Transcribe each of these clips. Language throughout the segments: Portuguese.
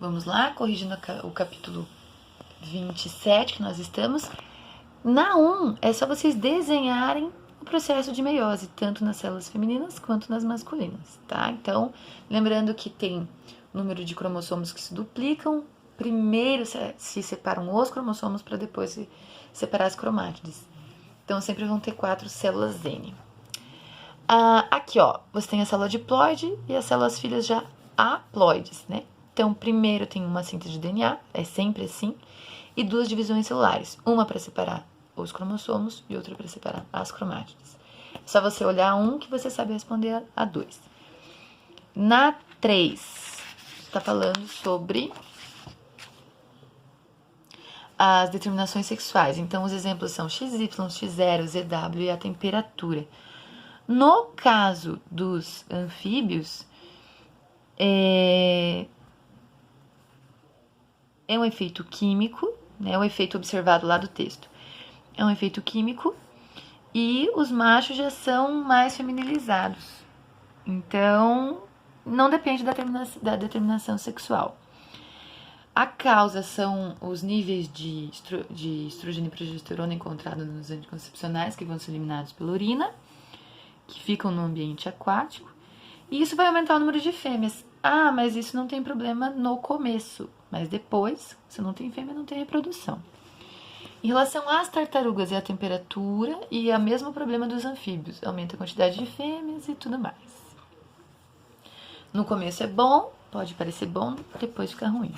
Vamos lá, corrigindo o capítulo 27 que nós estamos. Na 1, é só vocês desenharem o processo de meiose, tanto nas células femininas quanto nas masculinas, tá? Então, lembrando que tem número de cromossomos que se duplicam, primeiro se separam os cromossomos para depois se separar as cromátides. Então, sempre vão ter 4 células N. Aqui, ó, você tem a célula diploide e as células filhas já haploides, né? Então, primeiro tem uma síntese de DNA, é sempre assim, e 2 divisões celulares, uma para separar os cromossomos e outra para separar as cromátides. É só você olhar um que você sabe responder a 2. Na 3, está falando sobre as determinações sexuais. Então, os exemplos são XY, X0, ZW e a temperatura. No caso dos anfíbios, é um efeito químico, né? O efeito observado lá do texto. É um efeito químico e os machos já são mais feminilizados. Então, não depende da determinação sexual. A causa são os níveis de estrogênio e progesterona encontrados nos anticoncepcionais que vão ser eliminados pela urina, que ficam no ambiente aquático. E isso vai aumentar o número de fêmeas. Mas isso não tem problema no começo. Mas depois, se não tem fêmea, não tem reprodução. Em relação às tartarugas, é a temperatura e o mesmo problema dos anfíbios. Aumenta a quantidade de fêmeas e tudo mais. No começo é bom, pode parecer bom, depois fica ruim.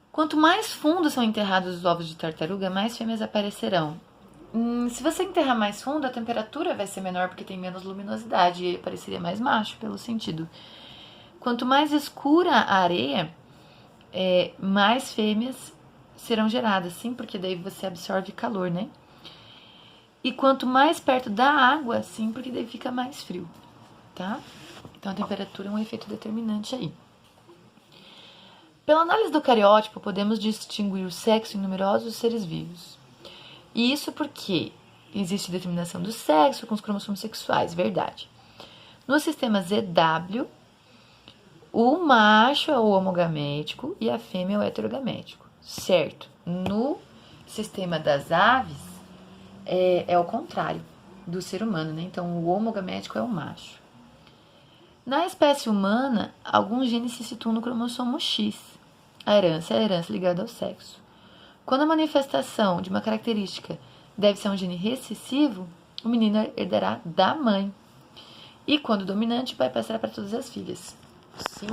Quanto mais fundo são enterrados os ovos de tartaruga, mais fêmeas aparecerão. Se você enterrar mais fundo, a temperatura vai ser menor porque tem menos luminosidade e apareceria mais macho, pelo sentido. Quanto mais escura a areia, mais fêmeas serão geradas, sim, porque daí você absorve calor, né? E quanto mais perto da água, sim, porque daí fica mais frio, tá? Então a temperatura é um efeito determinante aí. Pela análise do cariótipo, podemos distinguir o sexo em numerosos seres vivos. E isso porque existe determinação do sexo com os cromossomos sexuais, verdade. No sistema ZW, o macho é o homogamético e a fêmea é o heterogamético, certo? No sistema das aves, é o contrário do ser humano, né? Então, o homogamético é o macho. Na espécie humana, alguns genes se situam no cromossomo X. A herança é a herança ligada ao sexo. Quando a manifestação de uma característica deve ser um gene recessivo, o menino herdará da mãe. E quando dominante, vai passar para todas as filhas. Sim,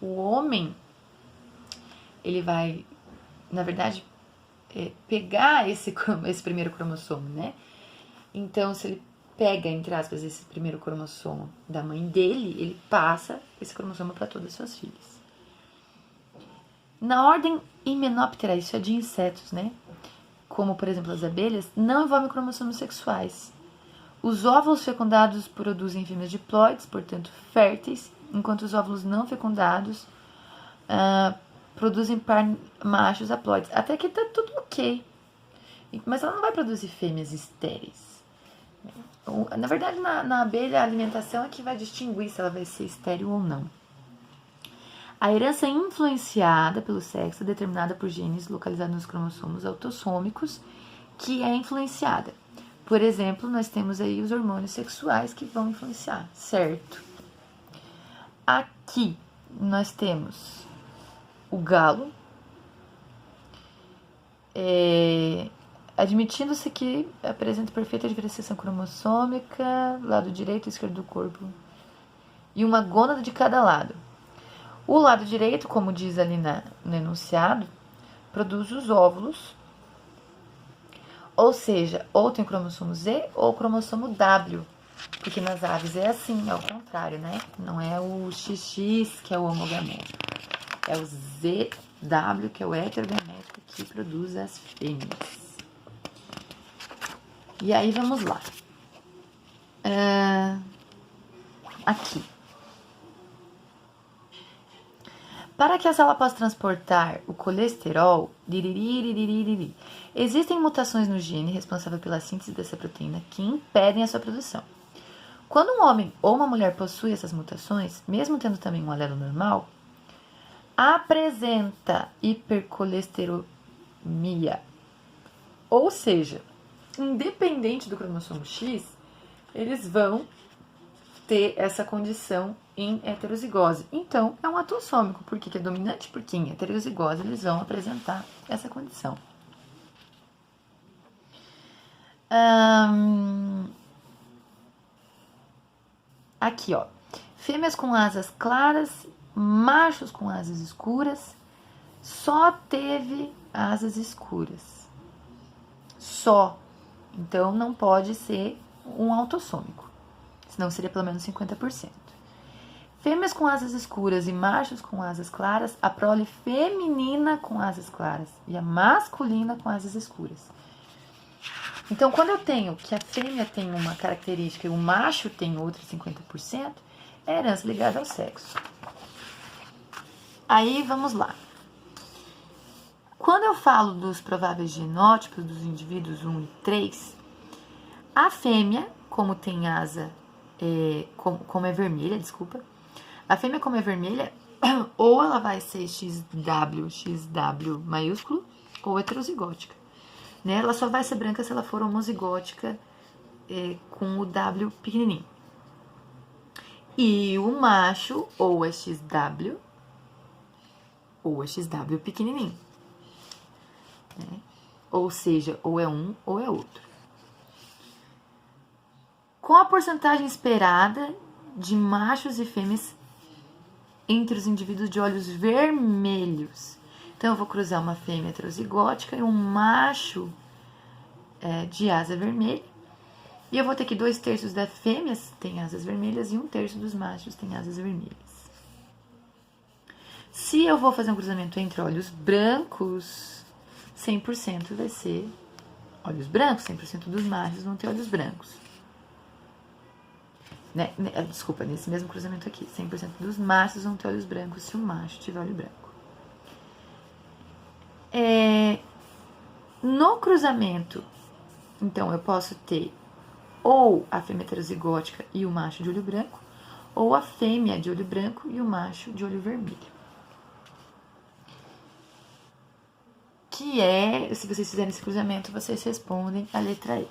o homem, ele vai, na verdade, pegar esse primeiro cromossomo, né? Então, se ele pega, entre aspas, esse primeiro cromossomo da mãe dele, ele passa esse cromossomo para todas as suas filhas. Na ordem Hymenoptera, isso é de insetos, né? Como, por exemplo, as abelhas, não envolvem cromossomos sexuais. Os óvulos fecundados produzem fêmeas diploides, portanto férteis, enquanto os óvulos não fecundados produzem machos haploides. Até que tá tudo ok. Mas ela não vai produzir fêmeas estéreis. Na verdade, na abelha, a alimentação é que vai distinguir se ela vai ser estéril ou não. A herança influenciada pelo sexo é determinada por genes localizados nos cromossomos autossômicos, que é influenciada. Por exemplo, nós temos aí os hormônios sexuais que vão influenciar, certo? Aqui nós temos o galo, admitindo-se que apresenta perfeita diferenciação cromossômica, lado direito e esquerdo do corpo, e uma gônada de cada lado. O lado direito, como diz ali no enunciado, produz os óvulos, ou seja, ou tem o cromossomo Z ou o cromossomo W, porque nas aves é assim, é o contrário, né? Não é o XX que é o homogamético, é o ZW que é o heterogamético que produz as fêmeas. E aí vamos lá. Aqui. Para que a célula possa transportar o colesterol, existem mutações no gene responsável pela síntese dessa proteína que impedem a sua produção. Quando um homem ou uma mulher possui essas mutações, mesmo tendo também um alelo normal, apresenta hipercolesterolemia. Ou seja, independente do cromossomo X, eles vão ter essa condição em heterozigose. Então, é um autossômico. Por que é dominante? Porque em heterozigose eles vão apresentar essa condição. Aqui, ó. Fêmeas com asas claras, machos com asas escuras, só teve asas escuras. Só. Então, não pode ser um autossômico. Senão seria pelo menos 50%. Fêmeas com asas escuras e machos com asas claras, a prole feminina com asas claras e a masculina com asas escuras. Então, quando eu tenho que a fêmea tem uma característica e o macho tem outra 50%, é herança ligada ao sexo. Aí, vamos lá. Quando eu falo dos prováveis genótipos dos indivíduos 1 e 3, a fêmea, como tem asa, como é vermelha, desculpa, a fêmea como é vermelha, ou ela vai ser XW maiúsculo, ou heterozigótica. Né? Ela só vai ser branca se ela for homozigótica com o W pequenininho. E o macho, ou é XW, ou é XW pequenininho. Né? Ou seja, ou é um ou é outro. Com a porcentagem esperada de machos e fêmeas entre os indivíduos de olhos vermelhos. Então, eu vou cruzar uma fêmea heterozigótica e um macho de asa vermelha. E eu vou ter que 2/3 das fêmeas têm asas vermelhas e 1/3 dos machos têm asas vermelhas. Se eu vou fazer um cruzamento entre olhos brancos, 100% vai ser olhos brancos, 100% dos machos vão ter olhos brancos. Desculpa, nesse mesmo cruzamento aqui, 100% dos machos vão ter olhos brancos se o macho tiver olho branco. No cruzamento, então, eu posso ter ou a fêmea heterozigótica e o macho de olho branco, ou a fêmea de olho branco e o macho de olho vermelho. Que se vocês fizerem esse cruzamento, vocês respondem a letra E.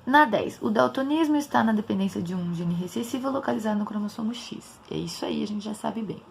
Na 10, o daltonismo está na dependência de um gene recessivo localizado no cromossomo X. É isso aí, a gente já sabe bem.